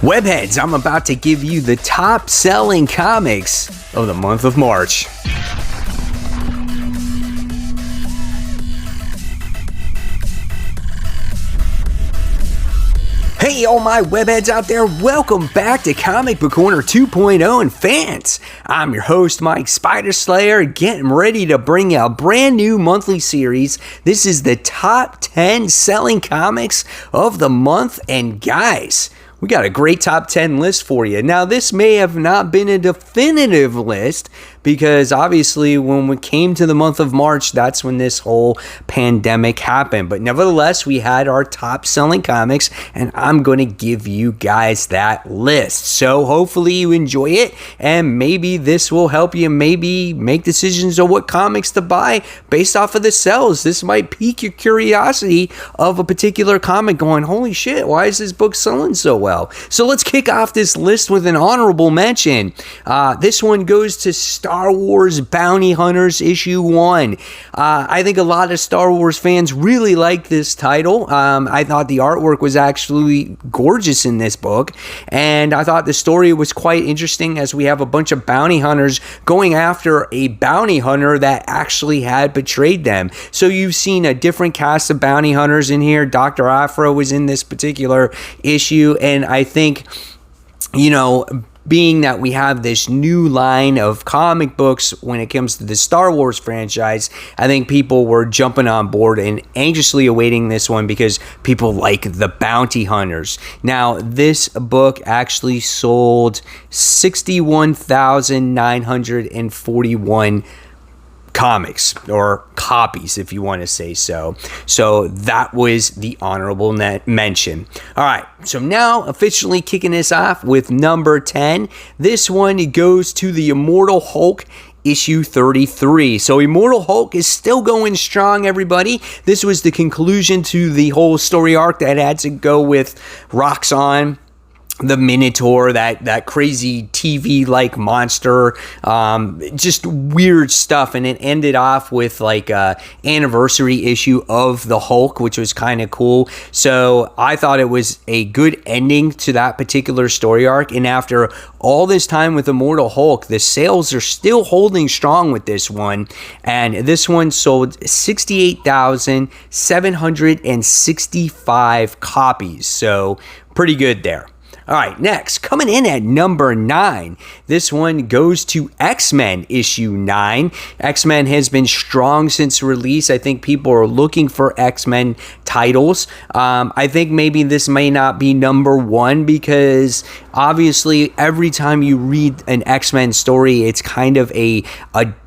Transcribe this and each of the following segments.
Webheads, I'm about to give you the top selling comics of the month of March. Hey, all my webheads out there, welcome back to Comic Book Corner 2.0 and fans. I'm your host, Mike Spider Slayer, getting ready to bring you a brand new monthly series. This is the top 10 selling comics of the month, and guys, we got a great top 10 list for you. Now, this may have not been a definitive list because obviously when we came to the month of March, that's when this whole pandemic happened. But nevertheless, we had our top selling comics, and I'm going to give you guys that list. So hopefully you enjoy it, and maybe this will help you maybe make decisions on what comics to buy based off of the sales. This might pique your curiosity of a particular comic going, holy shit, why is this book selling so well? So let's kick off this list with an honorable mention. This one goes to Star Wars Bounty Hunters issue 1. I think a lot of Star Wars fans really like this title. I thought the artwork was actually gorgeous in this book, and I thought the story was quite interesting as we have a bunch of bounty hunters going after a bounty hunter that actually had betrayed them. So you've seen a different cast of bounty hunters in here. Dr. Aphra was in this particular issue, and I think, being that we have this new line of comic books when it comes to the Star Wars franchise, I think people were jumping on board and anxiously awaiting this one because people like the bounty hunters. Now, this book actually sold 61,941 comics, or copies if you want to say so. So that was the honorable mention. All right, so now officially kicking this off with number 10. This one goes to the Immortal Hulk issue 33. So Immortal Hulk is still going strong, everybody. This was the conclusion to the whole story arc that had to go with Roxxon, the Minotaur, that crazy TV-like monster, just weird stuff. And it ended off with like a anniversary issue of the Hulk, which was kind of cool. So I thought it was a good ending to that particular story arc. And after all this time with Immortal Hulk, the sales are still holding strong with this one. And this one sold 68,765 copies. So pretty good there. All right, next, coming in at number 9, this one goes to X-Men issue 9. X-Men has been strong since release. I think people are looking for X-Men titles. I think maybe this may not be number 1 because obviously every time you read an X-Men story, it's kind of a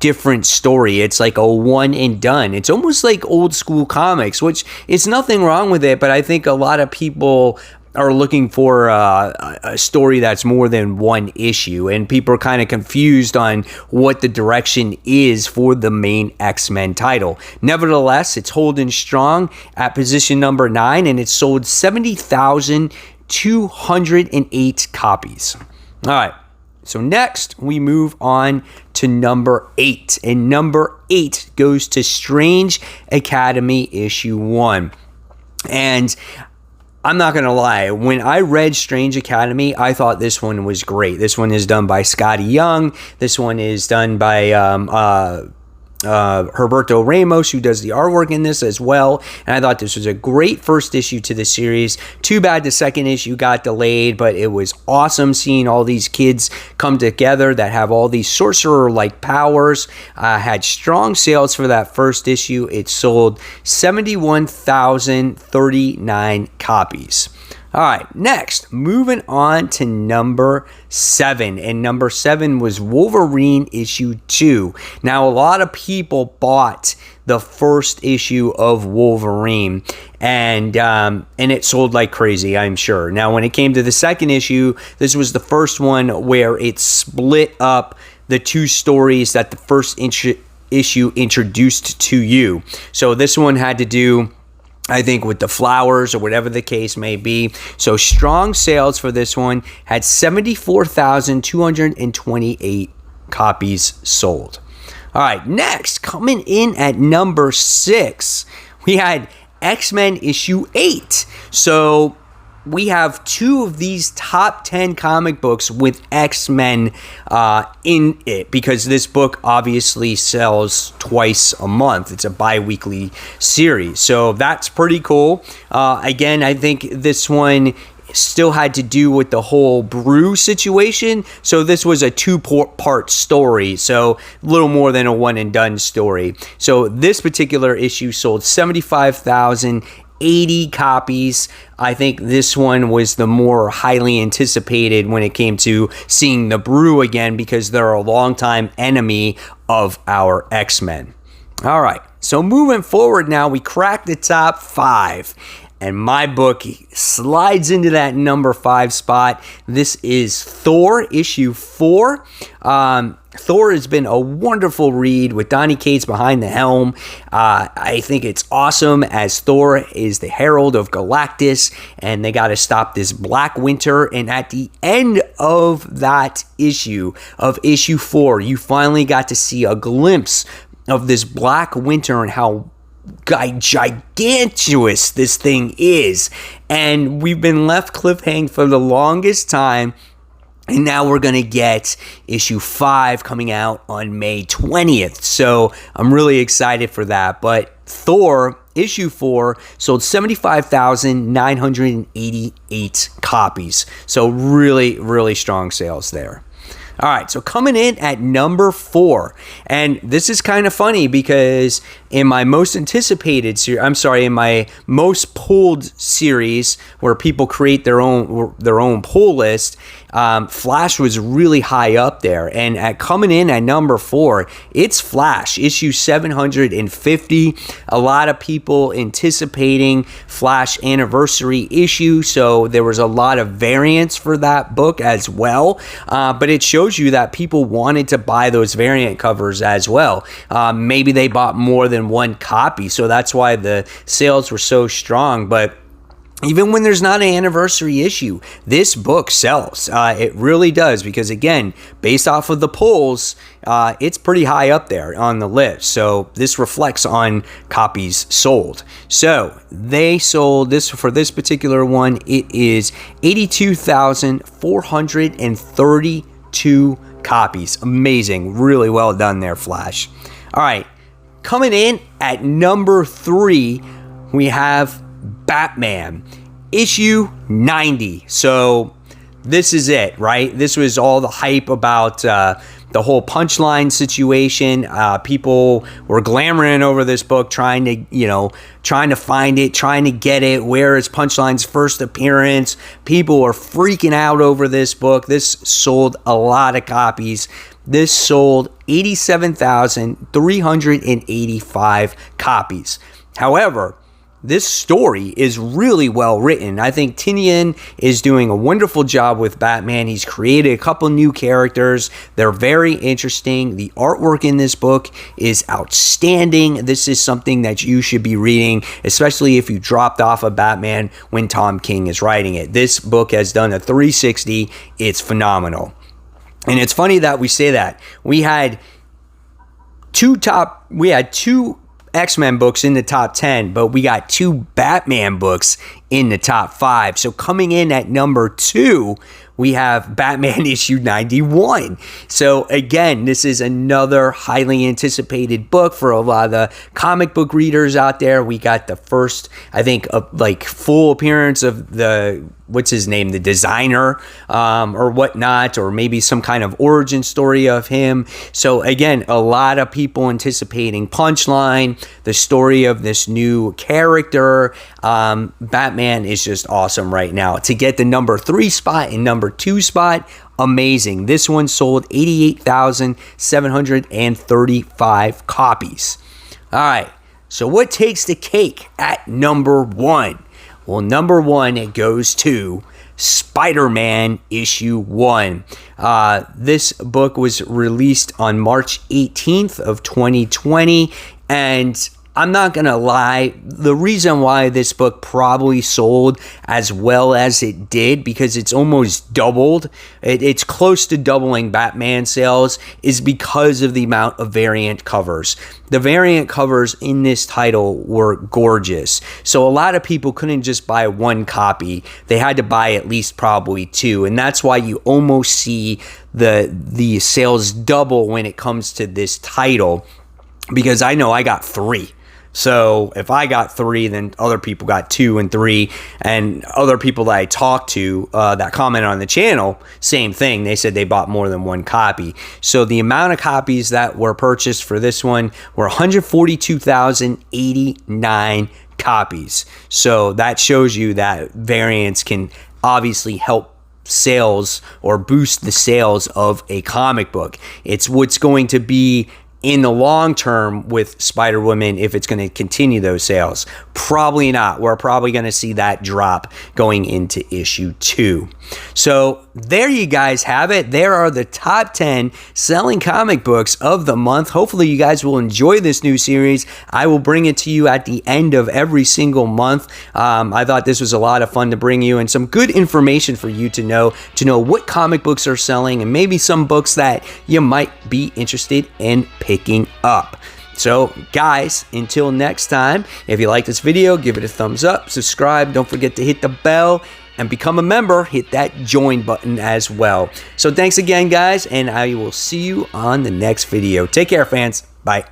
different story. It's like a one and done. It's almost like old school comics, which is nothing wrong with it, but I think a lot of people are looking for a story that's more than one issue, and people are kind of confused on what the direction is for the main X-Men title. Nevertheless, it's holding strong at position number 9, and it sold 70,208 copies. All right, so next we move on to number 8, and number 8 goes to Strange Academy issue 1. And I'm not going to lie, when I read Strange Academy, I thought this one was great. This one is done by Scotty Young. This one is done by Humberto Ramos, who does the artwork in this as well. And I thought this was a great first issue to the series. Too bad the second issue got delayed, but it was awesome seeing all these kids come together that have all these sorcerer-like powers. Had strong sales for that first issue. It sold 71,039 copies. All right, next, moving on to number 7. And number 7 was Wolverine issue 2. Now, a lot of people bought the first issue of Wolverine, and it sold like crazy, I'm sure. Now, when it came to the second issue, this was the first one where it split up the two stories that the first issue introduced to you. So this one had to do, I think, with the flowers or whatever the case may be. So strong sales for this one, had 74,228 copies sold. All right, next, coming in at number 6, we had X-Men issue 8. So we have two of these top 10 comic books with X-Men in it, because this book obviously sells twice a month. It's a bi-weekly series, so that's pretty cool. Again, I think this one still had to do with the whole brew situation, so this was a two-part story, so a little more than a one-and-done story. So this particular issue sold 75,080 copies. I think this one was the more highly anticipated when it came to seeing the brew again, because they're a longtime enemy of our X-Men. All right, so moving forward now, we cracked the top 5. And my book slides into that number 5 spot. This is Thor, issue 4. Thor has been a wonderful read with Donny Cates behind the helm. I think it's awesome, as Thor is the herald of Galactus, and they got to stop this Black Winter. And at the end of that issue, of issue 4, you finally got to see a glimpse of this Black Winter and how gigantuous this thing is. And we've been left cliffhanging for the longest time. And now we're going to get issue 5 coming out on May 20th. So I'm really excited for that. But Thor, issue 4, sold 75,988 copies. So really, really strong sales there. All right, so coming in at number 4, and this is kind of funny because in my most anticipated in my most pulled series where people create their own pull list, Flash was really high up there, and coming in at number 4, it's Flash, issue 750. A lot of people anticipating Flash anniversary issue, so there was a lot of variants for that book as well, but it shows you that people wanted to buy those variant covers as well. Maybe they bought more than one copy, so that's why the sales were so strong. But even when there's not an anniversary issue, this book sells. It really does, because again, based off of the polls, it's pretty high up there on the list. So this reflects on copies sold. So they sold this, for this particular one, it is 82,432 copies. Amazing. Really well done there, Flash. All right. Coming in at number 3, we have Batman, issue 90. So this is it, right? This was all the hype about the whole Punchline situation. People were glamoring over this book, trying to find it, trying to get it. Where is Punchline's first appearance? People are freaking out over this book. This sold a lot of copies. This sold 87,385 copies. However, this story is really well written. I think Tynion is doing a wonderful job with Batman. He's created a couple new characters. They're very interesting. The artwork in this book is outstanding. This is something that you should be reading, especially if you dropped off of Batman when Tom King is writing it. This book has done a 360. It's phenomenal. And it's funny that we say that. We had two X-Men books in the top 10, but we got 2 Batman books in the top 5. So coming in at number 2, we have Batman issue 91. So again, this is another highly anticipated book for a lot of the comic book readers out there. We got the first, I think, full appearance of the designer, or whatnot, or maybe some kind of origin story of him. So again, a lot of people anticipating Punchline, the story of this new character. Batman is just awesome right now. To get the number 3 spot and number 2 spot, amazing. This one sold 88,735 copies. All right, so what takes the cake at number 1? Well, number 1, it goes to Spider-Man issue 1. This book was released on March 18th of 2020, and I'm not going to lie, the reason why this book probably sold as well as it did, because it's almost doubled, it's close to doubling Batman sales, is because of the amount of variant covers. The variant covers in this title were gorgeous. So a lot of people couldn't just buy one copy. They had to buy at least probably two. And that's why you almost see the sales double when it comes to this title, because I know I got three. So if I got three, then other people got 2 and 3, and other people that I talked to that commented on the channel, same thing. They said they bought more than one copy. So the amount of copies that were purchased for this one were 142,089 copies. So that shows you that variants can obviously help sales or boost the sales of a comic book. It's what's going to be in the long term with Spider-Woman, if it's going to continue those sales. Probably not. We're probably going to see that drop going into issue 2. So there you guys have it. There are the top 10 selling comic books of the month. Hopefully you guys will enjoy this new series. I will bring it to you at the end of every single month. I thought this was a lot of fun to bring you, and some good information for you to know what comic books are selling, and maybe some books that you might be interested in picking up. So guys, until next time, if you like this video, give it a thumbs up, subscribe, don't forget to hit the bell, and become a member. Hit that join button as well. So thanks again, guys, and I will see you on the next video. Take care, fans. Bye.